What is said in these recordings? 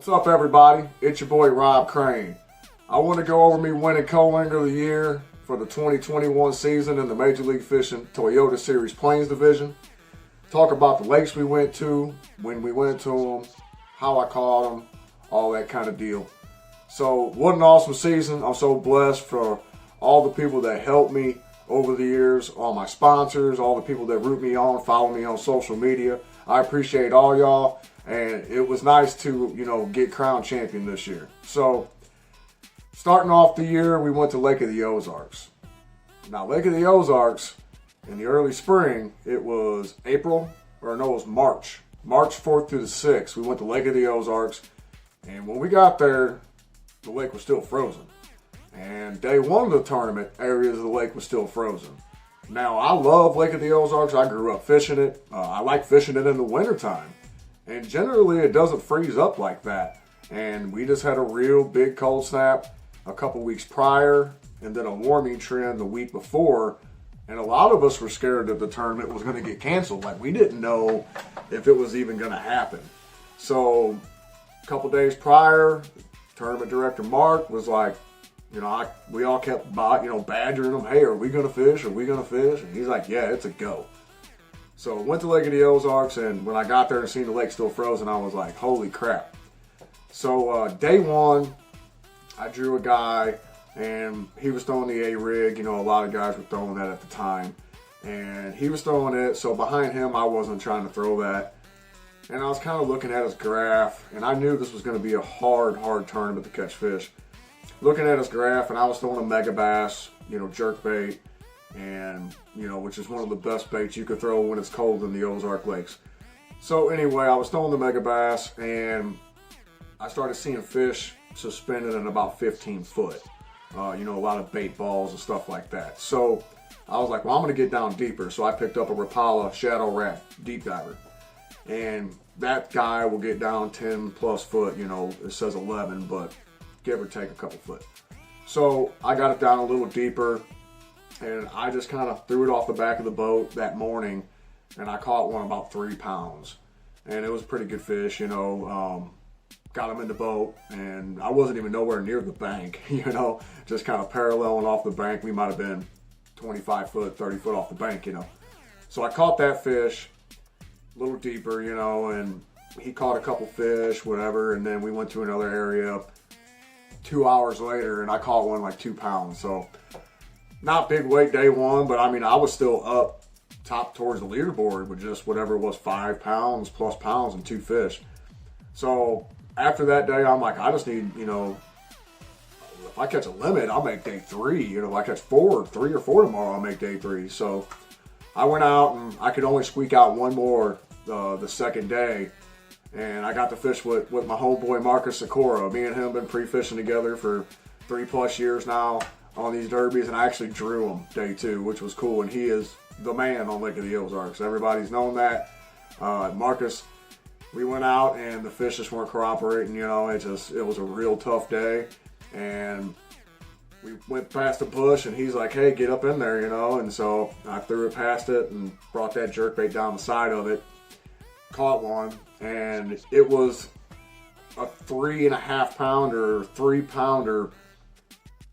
What's up, everybody? It's your boy Rob Crane. I want to go over me winning co-winger of the year for the 2021 season in the Major League Fishing Toyota Series Plains Division. Talk about the lakes we went to, when we went to them, how I caught them, all that kind of deal. So, what an awesome season. I'm so blessed for all the people that helped me over the years, all my sponsors, all the people that root me on, follow me on social media. I appreciate all y'all, and it was nice to, get crowned champion this year. So, starting off the year, we went to Lake of the Ozarks. Now, Lake of the Ozarks, in the early spring, it was March. March 4th through the 6th, we went to Lake of the Ozarks, and when we got there, the lake was still frozen. And day one of the tournament, areas of the lake was still frozen. Now, I love Lake of the Ozarks. I grew up fishing it. I like fishing it in the wintertime. And generally, it doesn't freeze up like that. And we just had a real big cold snap a couple weeks prior, and then a warming trend the week before. And a lot of us were scared that the tournament was going to get canceled. Like, we didn't know if it was even going to happen. So, a couple days prior, tournament director Mark was like, we all kept badgering him, hey, are we going to fish? Are we going to fish? And he's like, yeah, it's a go. So, went to Lake of the Ozarks, and when I got there and seen the lake still frozen, I was like, holy crap. So, day one, I drew a guy, and he was throwing the A-rig. A lot of guys were throwing that at the time. And he was throwing it, so behind him, I wasn't trying to throw that. And I was kind of looking at his graph, and I knew this was going to be a hard tournament to catch fish. Looking at his graph, and I was throwing a mega bass, jerk bait, and, which is one of the best baits you could throw when it's cold in the Ozark Lakes. So anyway, I was throwing the mega bass, and I started seeing fish suspended at about 15 foot. A lot of bait balls and stuff like that. So I was like, well, I'm going to get down deeper. So I picked up a Rapala Shadow Rat deep diver. And that guy will get down 10 plus foot, it says 11, but give or take a couple foot. So I got it down a little deeper, and I just kind of threw it off the back of the boat that morning, and I caught one about 3 pounds. And it was a pretty good fish, got him in the boat, and I wasn't even nowhere near the bank, just kind of paralleling off the bank. We might have been 25 foot, 30 foot off the bank, So I caught that fish a little deeper, and he caught a couple fish, whatever, and then we went to another area 2 hours later, and I caught one like 2 pounds. So not big weight day one, but I was still up top towards the leaderboard with just whatever it was, 5 pounds plus pounds and 2 fish. So after that day, I'm like, I just need, if I catch a limit, I'll make day 3. If I catch 3 or 4 tomorrow, I'll make day 3. So I went out, and I could only squeak out one more the second day. And I got to fish with my homeboy Marcus Sikora. Me and him have been pre-fishing together for 3+ years now on these derbies, and I actually drew him day 2, which was cool. And he is the man on Lake of the Ozarks. Everybody's known that. Marcus, we went out, and the fish just weren't cooperating. It was a real tough day. And we went past a bush, and he's like, hey, get up in there, And so I threw it past it and brought that jerkbait down the side of it. Caught one, and it was a 3.5 pounder, 3 pounder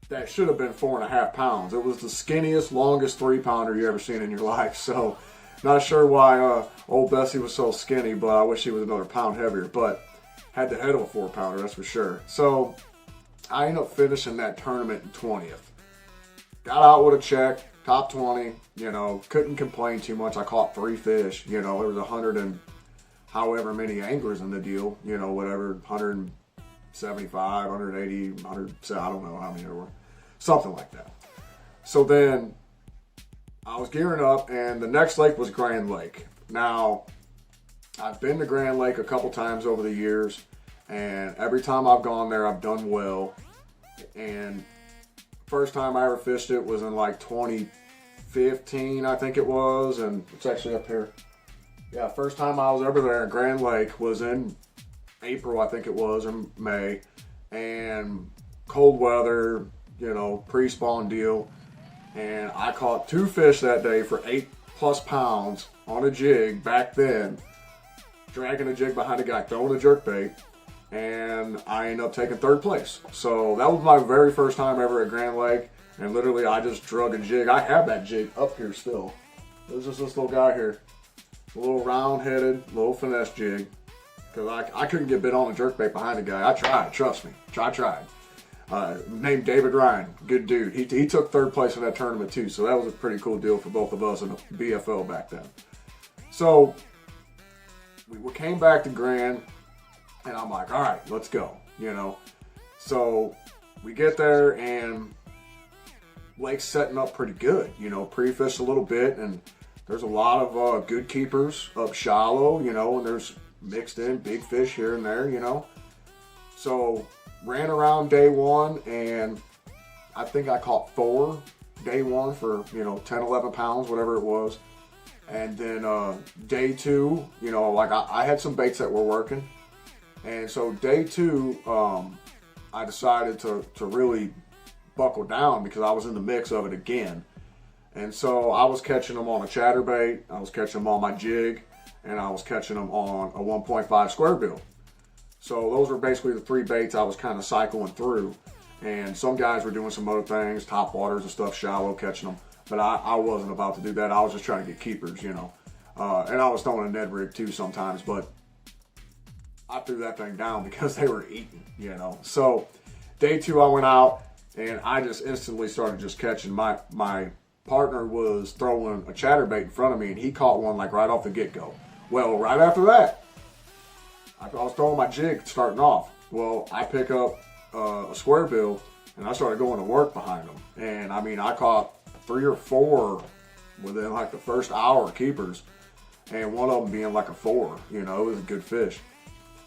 that should have been 4.5 pounds. It was the skinniest, longest 3 pounder you ever seen in your life. So, not sure why old Bessie was so skinny, but I wish he was another pound heavier. But had the head of a 4 pounder, that's for sure. So, I ended up finishing that tournament in 20th. Got out with a check, top 20. Couldn't complain too much. I caught 3 fish. There was 100 and however many anglers in the deal, whatever, 175, 180, 100, I don't know how many there were, something like that. So then I was gearing up, and the next lake was Grand Lake. Now, I've been to Grand Lake a couple times over the years, and every time I've gone there, I've done well. And first time I ever fished it was in like 2015, I think it was, and it's actually up here. Yeah, first time I was ever there in Grand Lake was in April, I think it was, or May, and cold weather, pre-spawn deal, and I caught 2 fish that day for 8+ pounds on a jig back then, dragging a jig behind a guy, throwing a jerkbait, and I ended up taking third place. So that was my very first time ever at Grand Lake, and literally I just drug a jig. I have that jig up here still. There's just this little guy here, a little round-headed, little finesse jig, because I couldn't get bit on a jerkbait behind the guy. I tried, trust me, I tried. Named David Ryan, good dude. He took third place in that tournament too, so that was a pretty cool deal for both of us in the BFL back then. So we came back to Grand, and I'm like, all right, let's go, you know. So we get there, and lake's setting up pretty good, you know, pre-fished a little bit, and there's a lot of good keepers up shallow, you know, and there's mixed in big fish here and there, you know. So ran around day one, and I think I caught 4 day one for, you know, 10, 11 pounds, whatever it was. And then day 2, you know, like I had some baits that were working. And so day 2, I decided to really buckle down because I was in the mix of it again. And so I was catching them on a chatterbait, I was catching them on my jig, and I was catching them on a 1.5 square bill. So those were basically the 3 baits I was kind of cycling through. And some guys were doing some other things, top waters and stuff, shallow, catching them. But I wasn't about to do that. I was just trying to get keepers, you know. And I was throwing a Ned rig too sometimes, but I threw that thing down because they were eating, you know. So day 2 I went out, and I just instantly started just catching. My partner was throwing a chatterbait in front of me, and he caught one like right off the get-go. Well, right after that, I was throwing my jig starting off. Well, I pick up a square bill, and I started going to work behind them. And I mean, I caught 3 or 4 within like the first hour of keepers, and one of them being like a 4. You know, it was a good fish.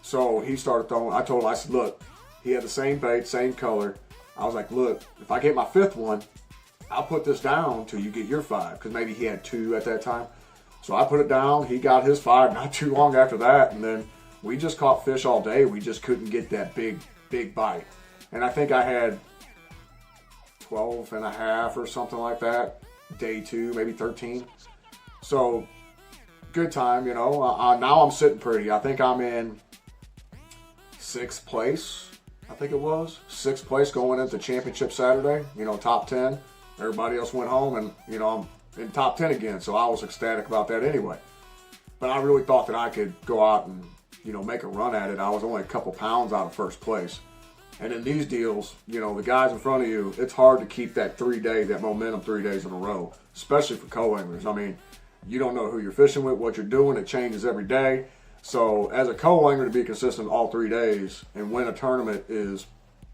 So he started throwing. I told him, I said, look, he had the same bait, same color. I was like, look, if I get my 5th one, I'll put this down till you get your 5, because maybe he had 2 at that time. So I put it down. He got his 5 not too long after that, and then we just caught fish all day. We just couldn't get that big bite. And I think I had 12 and a half or something like that. Day 2, maybe 13. So good time, you know. Now I'm sitting pretty. I think I'm in 6th place. I think it was 6th place going into championship Saturday. You know, top 10. Everybody else went home, and you know, I'm in top 10 again. So I was ecstatic about that anyway. But I really thought that I could go out and, you know, make a run at it. I was only a couple pounds out of 1st place. And in these deals, you know, the guys in front of you, it's hard to keep that that momentum 3 days in a row, especially for co-anglers. I mean, you don't know who you're fishing with, what you're doing. It changes every day. So as a co-angler, to be consistent all 3 days and win a tournament is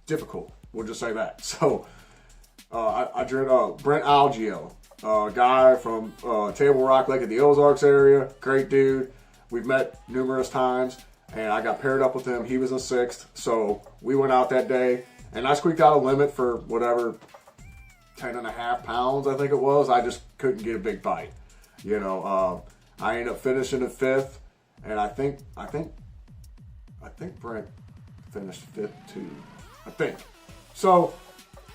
difficult. We'll just say that. So I drew Brent Algio, a guy from Table Rock Lake at the Ozarks area. Great dude. We've met numerous times, and I got paired up with him. He was in 6th, so we went out that day, and I squeaked out a limit for whatever, 10.5 pounds, I think it was. I just couldn't get a big bite. You know, I ended up finishing in 5th, and I think Brent finished 5th too. I think. So,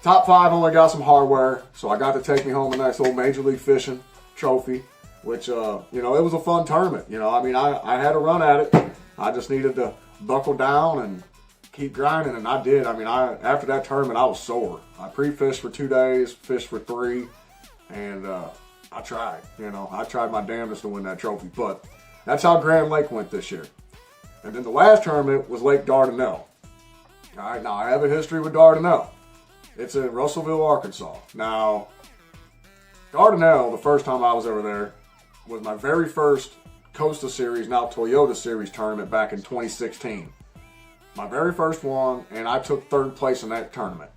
top 5 only got some hardware, so I got to take me home a nice little Major League Fishing trophy, which, you know, it was a fun tournament. You know, I mean, I had a run at it. I just needed to buckle down and keep grinding, and I did. I mean, after that tournament, I was sore. I pre-fished for 2 days, fished for 3, and I tried. You know, I tried my damnedest to win that trophy, but that's how Grand Lake went this year. And then the last tournament was Lake Dardanelle. All right, now I have a history with Dardanelle. It's in Russellville, Arkansas. Now, Dardanelle, the first time I was ever there, was my very first Costa Series, now Toyota Series tournament back in 2016. My very first one, and I took 3rd place in that tournament.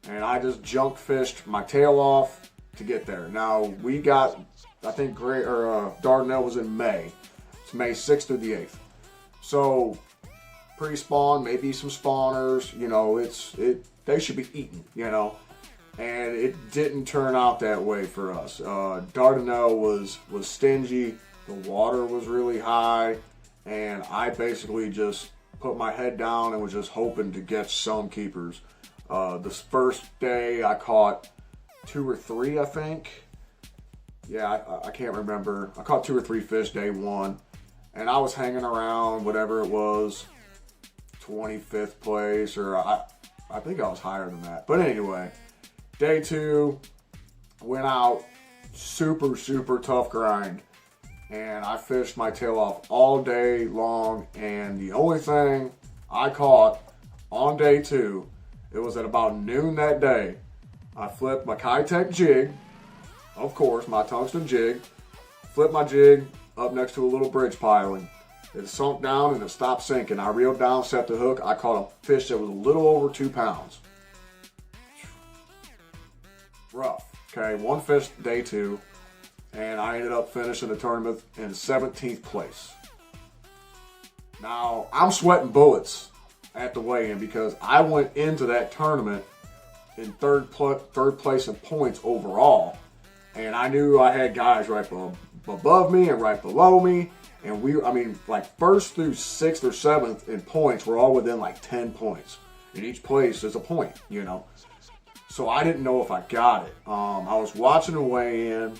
And I just junk fished my tail off to get there. Now, we got, I think Dardanelle was in May. It's May 6th through the 8th. So, pre-spawn, maybe some spawners, you know, they should be eaten, you know. And it didn't turn out that way for us. Dardanelle was stingy. The water was really high, and I basically just put my head down and was just hoping to get some keepers. This first day I caught 2 or 3, I think. Yeah, I can't remember. I caught 2 or 3 fish day 1, and I was hanging around whatever it was, 25th place, or I think I was higher than that. But anyway, day 2, went out, super, super tough grind. And I fished my tail off all day long. And the only thing I caught on day 2, it was at about noon that day. I flipped my Kitech jig, of course, my tungsten jig. Flipped my jig up next to a little bridge piling. It sunk down and it stopped sinking. I reeled down, set the hook. I caught a fish that was a little over 2 pounds. Rough. Okay, one fish day 2, and I ended up finishing the tournament in 17th place. Now, I'm sweating bullets at the weigh-in because I went into that tournament in third place in points overall, and I knew I had guys right above me and right below me. And first through 6th or 7th in points, we're all within like 10 points. In each place is a point, you know. So I didn't know if I got it. I was watching the weigh-in,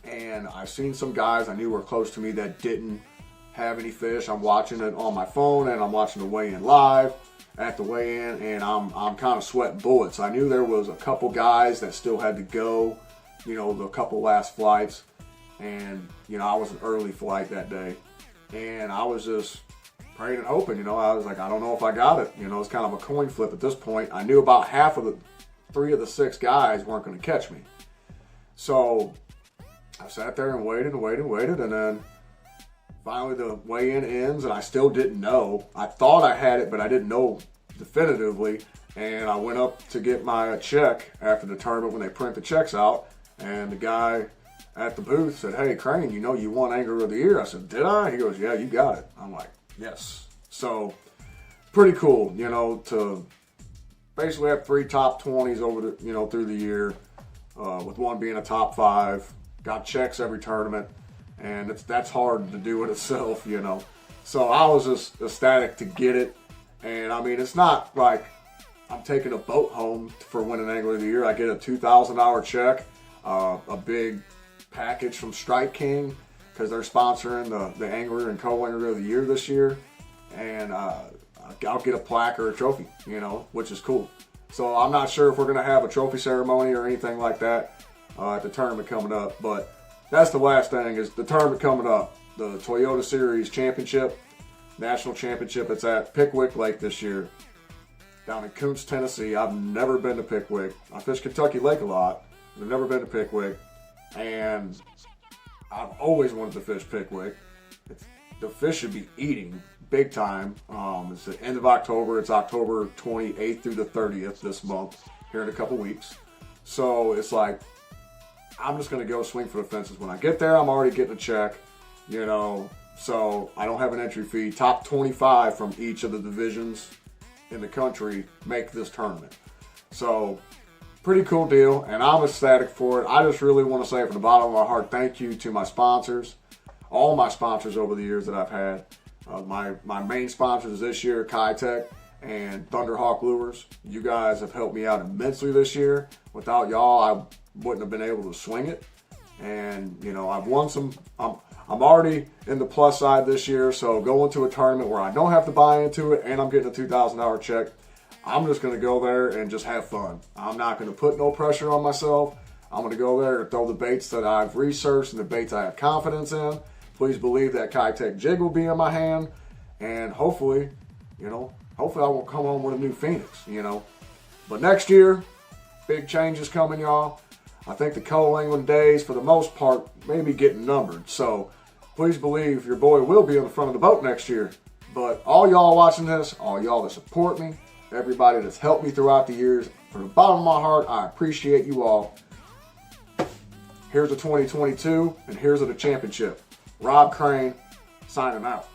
and I seen some guys I knew were close to me that didn't have any fish. I'm watching it on my phone, and I'm watching the weigh-in live at the weigh-in, and I'm kind of sweating bullets. I knew there was a couple guys that still had to go, you know, the couple last flights. And, you know, I was an early flight that day. And I was just praying and hoping, you know. I was like, I don't know if I got it. You know, it's kind of a coin flip at this point. I knew about half of 3 of the 6 guys weren't going to catch me. So I sat there and waited. And then finally the weigh-in ends, and I still didn't know. I thought I had it, but I didn't know definitively. And I went up to get my check after the tournament when they print the checks out. And the guy at the booth said, "Hey, Crane, you know you won Angler of the Year." I said, "Did I?" He goes, "Yeah, you got it." I'm like, "Yes." So pretty cool, you know, to basically have 3 top 20s over the, you know, through the year, with one being a top 5. Got checks every tournament, and that's hard to do in itself, you know. So I was just ecstatic to get it, and I mean, it's not like I'm taking a boat home for winning Angler of the Year. I get a $2,000 check, a big package from Strike King because they're sponsoring the Angler and Co-Angler of the Year this year, and I'll get a plaque or a trophy, you know, which is cool. So I'm not sure if we're going to have a trophy ceremony or anything like that at the tournament coming up, but that's the last thing is the tournament coming up, the Toyota Series Championship, National Championship. It's at Pickwick Lake this year down in Kuntz, Tennessee. I've never been to Pickwick. I fish Kentucky Lake a lot, but I've never been to Pickwick. And I've always wanted to fish Pickwick. The fish should be eating big time. It's the end of October. It's October 28th through the 30th this month, here in a couple weeks. So it's like, I'm just going to go swing for the fences. When I get there, I'm already getting a check, you know. So I don't have an entry fee. Top 25 from each of the divisions in the country make this tournament. So pretty cool deal, and I'm ecstatic for it. I just really want to say from the bottom of my heart, thank you to my sponsors, all my sponsors over the years that I've had. My main sponsors this year, Kitech and Thunderhawk Lures. You guys have helped me out immensely this year. Without y'all, I wouldn't have been able to swing it. And, you know, I've won some. I'm already in the plus side this year, so going to a tournament where I don't have to buy into it and I'm getting a $2,000 check, I'm just going to go there and just have fun. I'm not going to put no pressure on myself. I'm going to go there and throw the baits that I've researched and the baits I have confidence in. Please believe that Kitech jig will be in my hand. And hopefully, you know, I won't come home with a new Phoenix, you know. But next year, big changes coming, y'all. I think the co-angling days, for the most part, may be getting numbered. So please believe your boy will be on the front of the boat next year. But all y'all watching this, all y'all that support me, everybody that's helped me throughout the years, from the bottom of my heart, I appreciate you all. Here's the 2022, and here's the championship. Rob Crane, signing out.